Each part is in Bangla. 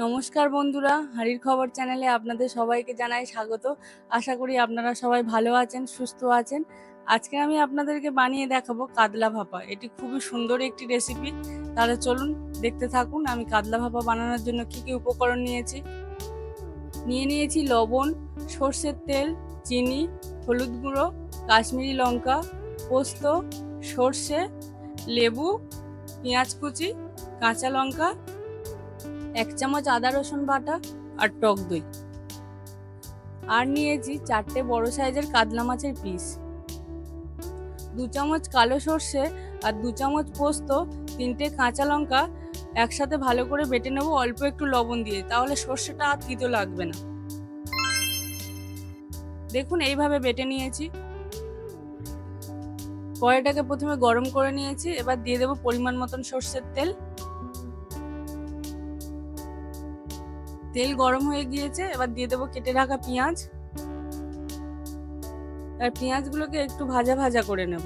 নমস্কার বন্ধুরা, হাঁড়ির খবর চ্যানেলে আপনাদের সবাইকে জানাই স্বাগত। আশা করি আপনারা সবাই ভালো আছেন, সুস্থ আছেন। আজকে আমি আপনাদেরকে বানিয়ে দেখাবো কাতলা ভাপা। এটি খুবই সুন্দর একটি রেসিপি। তাহলে চলুন দেখতে থাকুন আমি কাতলা ভাপা বানানোর জন্য কি কি উপকরণ নিয়েছি। নিয়েছি লবণ, সর্ষের তেল, চিনি, হলুদ গুঁড়ো, কাশ্মীরি লঙ্কা, পোস্ত, সর্ষে, লেবু, পেঁয়াজ কুচি, কাঁচা লঙ্কা, 1 চামচ আদা রসুন বাটা আর টক দই। আর নিয়েছি 4টে বড় সাইজের কাতলা মাছের পিস, 2 চামচ কালো সর্ষে আর 2 চামচ পোস্ত, 3টে কাঁচা লঙ্কা একসাথে ভালো করে বেটে নেব অল্প একটু লবণ দিয়ে, তাহলে সর্ষেটা আর তিতো লাগবে না। দেখুন এইভাবে বেটে নিয়েছি। কড়াইটাকে প্রথমে গরম করে নিয়েছি, এবার দিয়ে দেবো পরিমাণ মতন সর্ষের তেল। তেল গরম হয়ে গিয়েছে, এবার দিয়ে দেবো কেটে রাখা পেঁয়াজ। আর পেঁয়াজগুলোকে একটু ভাজা ভাজা করে নেব।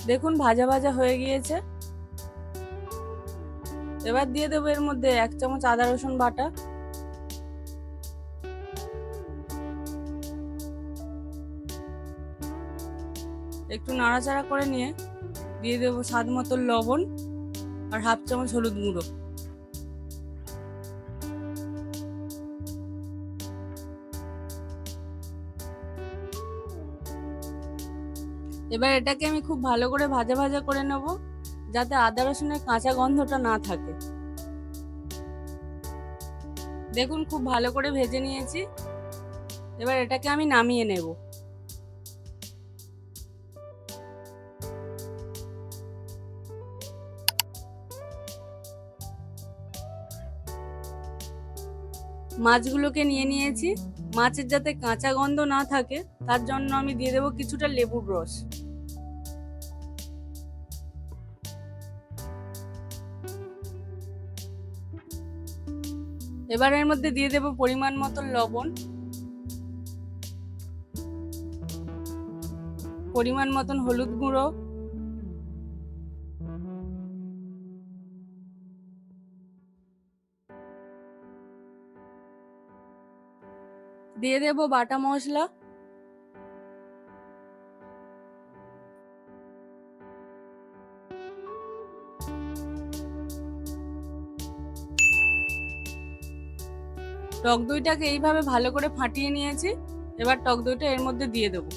দেখুন ভাজা ভাজা হয়ে গিয়েছে। এবার দিয়ে দেবো এর মধ্যে 1 চামচ আদা রসুন বাটা, একটু নাড়াচাড়া করে নিয়ে দিয়ে দেবো স্বাদ মতো লবণ আর 1/2 চামচ হলুদ গুঁড়ো। এবার এটাকে আমি খুব ভালো করে ভাজা ভাজা করে নেব, যাতে আদা রসুনের কাঁচা গন্ধটা না থাকে। দেখুন খুব ভালো করে ভেজে নিয়েছি। এবার এটাকে আমি নামিয়ে নেব। মাছগুলোকে নিয়েছি। মাছের যাতে কাঁচা গন্ধ না থাকে তার জন্য আমি দিয়ে দেবো কিছুটা লেবুর রস। এবার এর মধ্যে দিয়ে দেবো পরিমাণ মতো লবণ, পরিমাণ মতন হলুদ গুঁড়ো, দিয়ে দেবো বাটা মশলা, টক দইটাকে এইভাবে ভালো করে ফাটিয়ে নিয়েছি। এবার টক দইটা এর মধ্যে দিয়ে দেবো।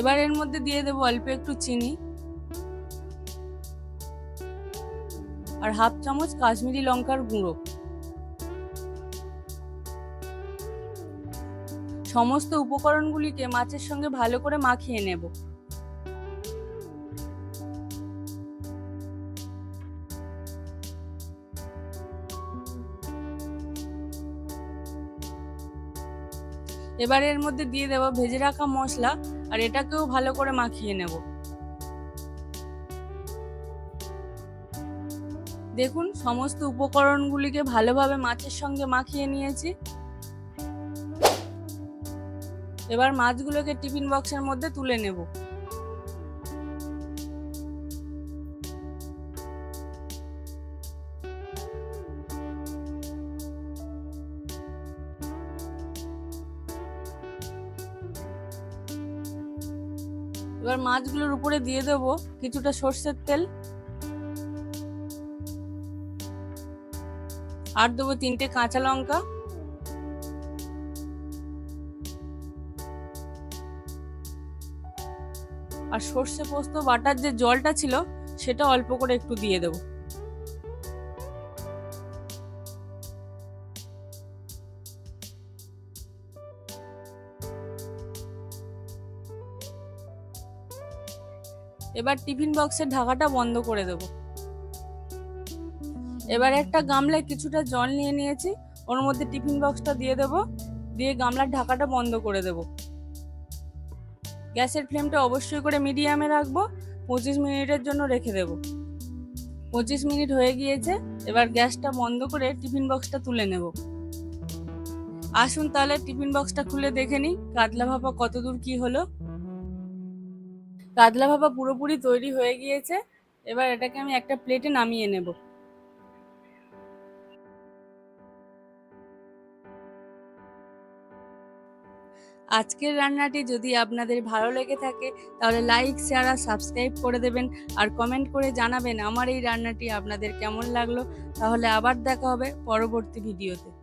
এবার এর মধ্যে দিয়ে দেবো অল্প একটু চিনি আর 1/2 চামচ কাশ্মীরি লঙ্কার গুঁড়ো। সমস্ত উপকরণগুলিকে মাছের সঙ্গে ভালো করে মাখিয়ে নেব। এবার এর মধ্যে দিয়ে দেবো ভেজে রাখা মশলা আর এটাকেও ভালো করে মাখিয়ে নেব। দেখুন সমস্ত উপকরণগুলিকে ভালোভাবে মাছের সঙ্গে মাখিয়ে নিয়েছি। এবার মাছগুলোকে টিফিন বক্সের মধ্যে তুলে নেব। এবার মাছগুলোর উপরে দিয়ে দেব কিছুটা সর্ষের তেল আর দেবো 3টে কাঁচা লঙ্কা। আর সর্ষে পোস্ত বাটার যে জলটা ছিল সেটা অল্প করে একটু দিয়ে দেব। এবার টিফিন বক্সের ঢাকাটা বন্ধ করে দেব। এবার একটা গামলায় কিছুটা জল নিয়েছি, ওর মধ্যে টিফিন বক্সটা দিয়ে দেব, দিয়ে গামলার ঢাকাটা বন্ধ করে দেব। গ্যাসের ফ্লেমটা অবশ্যই করে মিডিয়ামে রাখবো। 25 মিনিটের জন্য রেখে দেব। 25 মিনিট হয়ে গিয়েছে। এবার গ্যাসটা বন্ধ করে টিফিন বক্সটা তুলে নেব। আসুন তাহলে টিফিন বক্সটা খুলে দেখে নিই কাতলা ভাপা কতদূর কি হলো। কাতলা ভাপা পুরোপুরি তৈরি হয়ে গিয়েছে। এবার এটাকে আমি একটা প্লেটে নামিয়ে নেব। আজকের রান্নাটি যদি আপনাদের ভালো লেগে থাকে তাহলে লাইক, শেয়ার আর সাবস্ক্রাইব করে দেবেন। আর কমেন্ট করে জানাবেন আমার এই রান্নাটি আপনাদের কেমন লাগলো। তাহলে আবার দেখা হবে পরবর্তী ভিডিওতে।